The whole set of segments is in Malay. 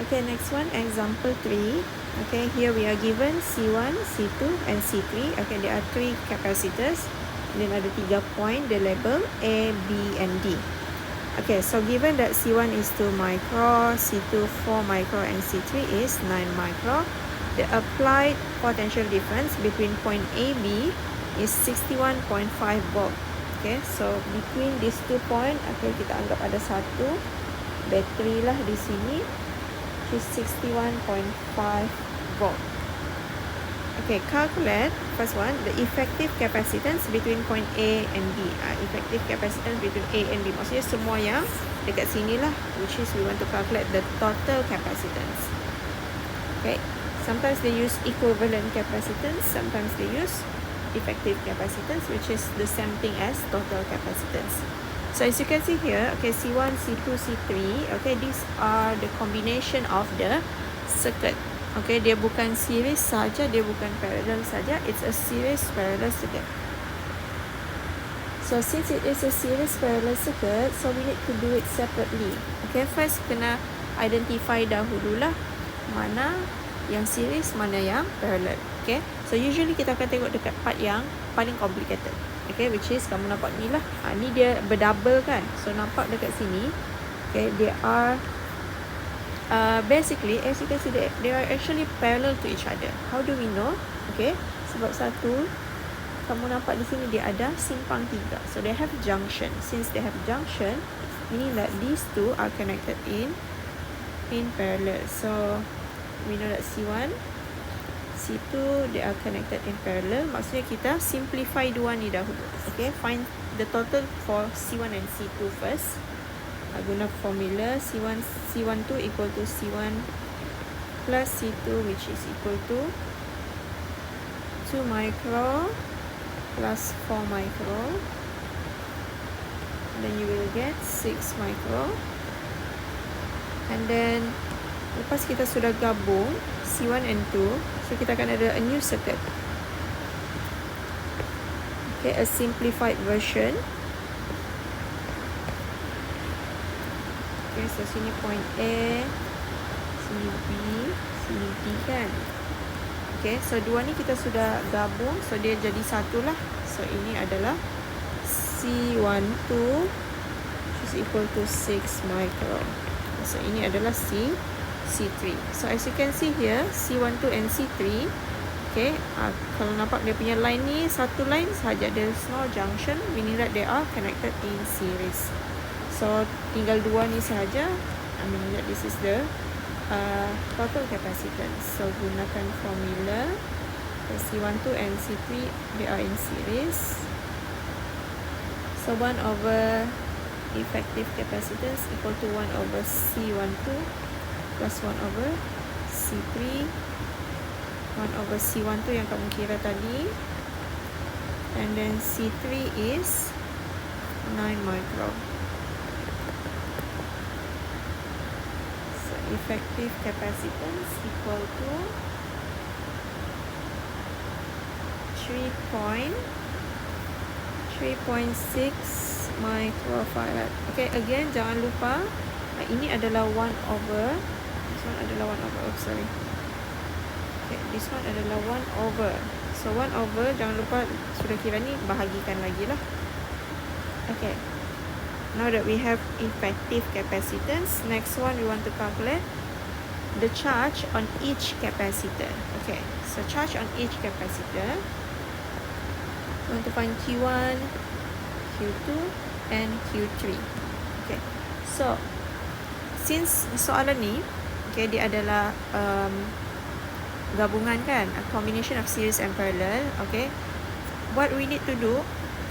Okay, next one, example 3. Okay, here we are given C1, C2 and C3. Okay, there are 3 capacitors. Then ada 3 point, the label A, B and D. Okay, so given that C1 is 2 micro, C2 4 micro and C3 is 9 micro, the applied potential difference between point A, B is 61.5 volt. Okay, so between these 2 point, okay, kita anggap ada satu battery lah di sini, which is 61.5 volt. Okay, calculate first one, the effective capacitance between point A and B. Effective capacitance between A and B, maksudnya semua yang dekat sini lah, which is we want to calculate the total capacitance. Okay, sometimes they use equivalent capacitance, sometimes they use effective capacitance, which is the same thing as total capacitance. So as you can see here, okay, C1, C2, C3, okay, these are the combination of the circuit. Okay, dia bukan series saja, dia bukan parallel saja, it's a series parallel circuit. So since it is a series parallel circuit, so we need to do it separately. Okay, first kena identify dahululah mana yang series, mana yang parallel. Okay, so usually kita akan tengok dekat part yang paling complicated. Okay, which is kamu nampak ni lah, ni dia berdouble kan, so nampak dekat sini. Okay, they are basically, as you can see, they are actually parallel to each other. How do we know? Okay, sebab satu, kamu nampak di sini dia ada simpang 3, so they have junction. Since they have junction, meaning that these two are connected in parallel. So we know that C1, C2, they are connected in parallel. Maksudnya kita simplify dua ni dahulu. Okay, find the total for C1 and C2 first. Guna formula C12 equal to C1 plus C2, which is equal to 2 micro plus 4 micro. Then you will get 6 micro. And then lepas kita sudah gabung C1 and 2, so kita akan ada a new circuit. Okay, a simplified version. Okay, so sini point A, sini B, sini D kan. Okay, so dua ni kita sudah gabung, so dia jadi satu lah. So ini adalah C12, which is equal to 6 micro. So ini adalah C3. So as you can see here, C12 and C3, okay, kalau nampak dia punya line ni satu line sahaja, there is no junction, meaning that they are connected in series. So tinggal dua ni sahaja, meaning that this is the total capacitance. So gunakan formula C12 and C3, they are in series. So 1 over effective capacitance equal to 1 over C12 plus 1 over C3, 1 over C12 yang kamu kira tadi, and then C3 is 9 micro. So effective capacitance equal to 3.6 microfarad. Okay, again jangan lupa ini adalah 1 over, this one adalah 1 over, sorry. Okay, this one adalah 1 over. So 1 over, jangan lupa sudah kira ni, bahagikan lagi lah. Okay, now that we have effective capacitance, next one we want to calculate the charge on each capacitor. Okay, so charge on each capacitor, we want to find Q1, Q2 and Q3. Okay, so since soalan ni, okay, dia adalah gabungan kan, a combination of series and parallel. Okay, what we need to do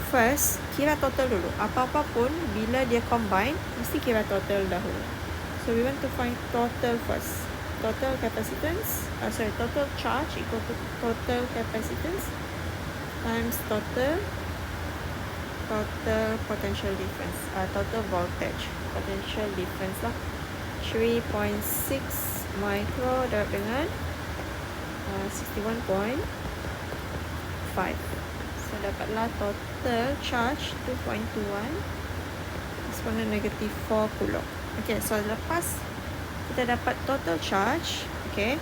first, kira total dulu. Apa-apa pun bila dia combine, mesti kira total dahulu. So we want to find total first. Total capacitance, total charge equal to total capacitance times total potential difference, total voltage potential difference lah, 3.6 micro darab dengan 61.5. So dapatlah total charge 2.21 exponent negative 4 coulomb. Okay, so lepas kita kita dapat total charge, okay,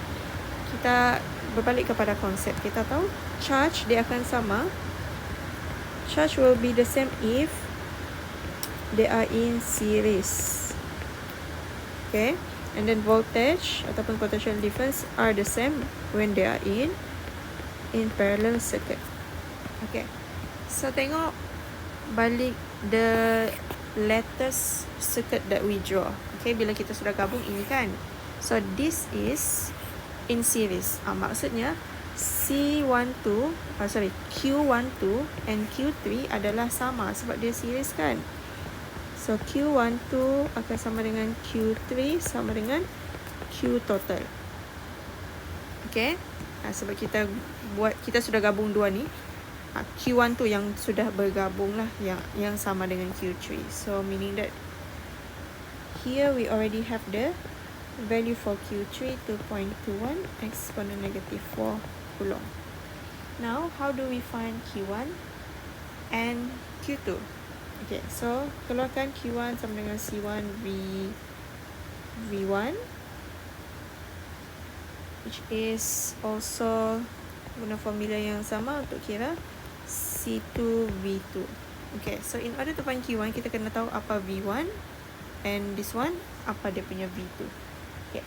kita berbalik kepada konsep. Kita tahu charge dia akan sama. Charge will be the same if they are in series. Okay, and then voltage ataupun potential difference are the same when they are in parallel circuit. Okay, so tengok balik the latest circuit that we draw. Okay, bila kita sudah gabung ini kan, so this is in series. Maksudnya Q12 and Q3 adalah sama sebab dia series kan. So Q12 akan sama dengan Q3 sama dengan Q total. Okay, sebab kita sudah gabung dua ni. Q12 yang sudah bergabung lah, yang sama dengan Q3. So meaning that here we already have the value for Q3 2.21 exponent negative 4 coulomb. Now how do we find Q1 and Q2? Okay, so keluarkan Q1 sama dengan C1 V1, which is also guna formula yang sama untuk kira C2 V2. Okay, so in order to find Q1, kita kena tahu apa V1 and this one apa dia punya V2. Okay,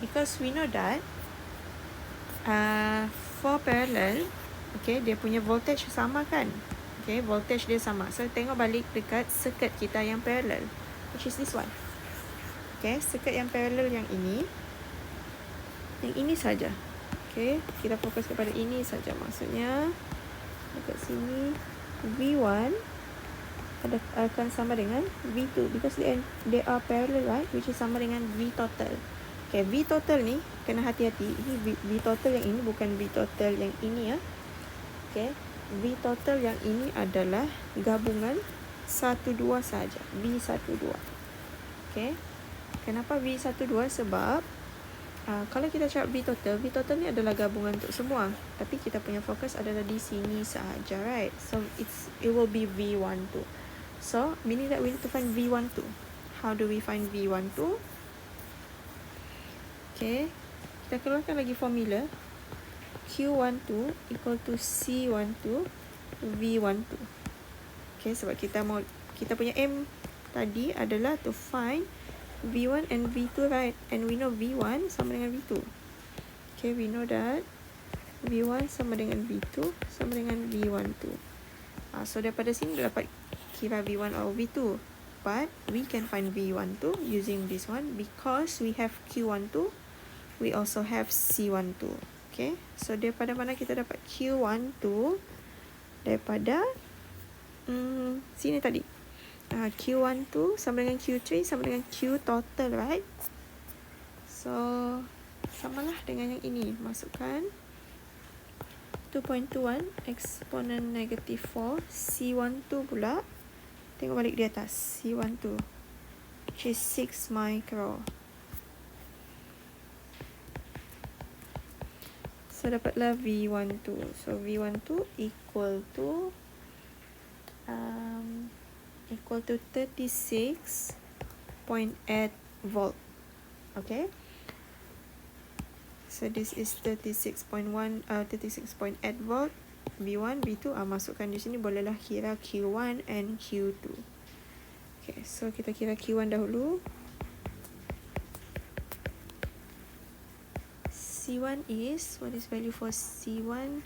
because we know that for parallel, okay, dia punya voltage sama kan. Okay, voltage dia sama. So tengok balik dekat circuit kita yang parallel, which is this one. Okay, circuit yang parallel yang ini saja. Okay, kita fokus kepada ini saja. Maksudnya dekat sini V1 akan sama dengan V2 because they are parallel, right, which is sama dengan V total. Okay, V total ni kena hati-hati. Ini V total yang ini bukan V total yang ini ya. Okay, V total yang ini adalah gabungan 1-2 saja, V12. Okay, kenapa V12? Sebab kalau kita cakap V total ni adalah gabungan untuk semua, tapi kita punya fokus adalah di sini sahaja, right? So it will be V12. So meaning that we need to find V12. How do we find V12? Okay, kita keluarkan lagi formula. Q12 equal to C12 V12. Okay, sebab kita punya aim tadi adalah to find V1 and V2, right? And we know V1 sama dengan V2. Okay, we know that V1 sama dengan V2 sama dengan V12. So daripada sini dapat kira V1 or V2. But we can find V12 using this one because we have Q12, we also have C12. Okay, so daripada mana kita dapat Q12? Daripada sini tadi. Q12 sama dengan Q3 sama dengan Q total, right? So samalah dengan yang ini. Masukkan 2.21 exponent negative 4 C12 pula. Tengok balik di atas C12, which is 6 micro. So dapatlah V12. So V12 equal to 36.8 volt. Okay, so this is 36.8 volt. V1, V2 masukkan di sini, bolehlah kira Q1 and Q2. Okay, so kita kira Q1 dahulu. C1 is, what is value for C1?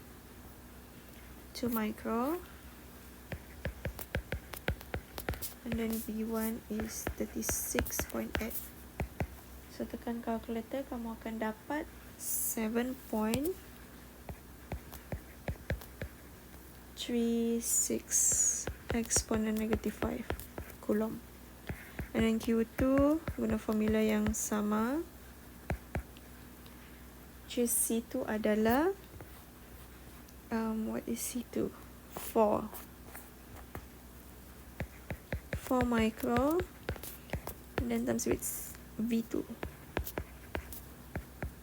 2 micro. And then V1 is 36.8. So tekan calculator, kamu akan dapat 7.36 exponent negative 5 coulomb. And then Q2 guna formula yang sama, which is C2 adalah what is C2? 4 micro, and then times with V2,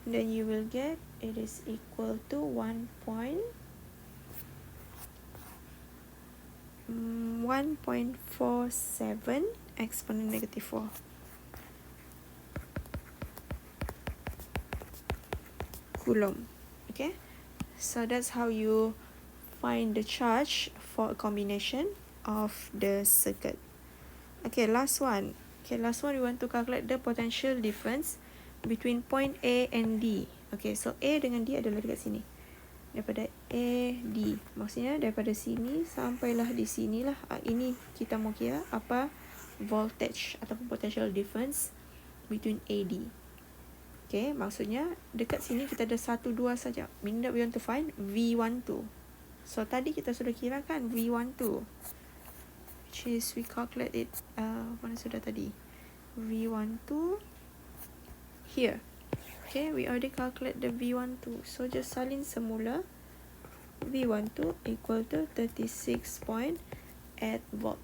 and then you will get it is equal to 1.47 exponent negative 4. coulomb. Okay, so that's how you find the charge for a combination of the circuit. Okay, last one. Okay, last one we want to calculate the potential difference between point A and D. Okay, so A dengan D adalah dekat sini. Daripada A, D. Maksudnya daripada sini sampailah di sinilah. Ini kita mau kira apa voltage ataupun potential difference between A, D. Okay, maksudnya dekat sini kita ada 1, 2 saja. Meaning that we want to find V12. So, tadi kita sudah kira kan V12. Which is we calculate it. Mana sudah tadi? V12 here. Okay, we already calculate the V12. So, just salin semula. V12 equal to 36.8 volt.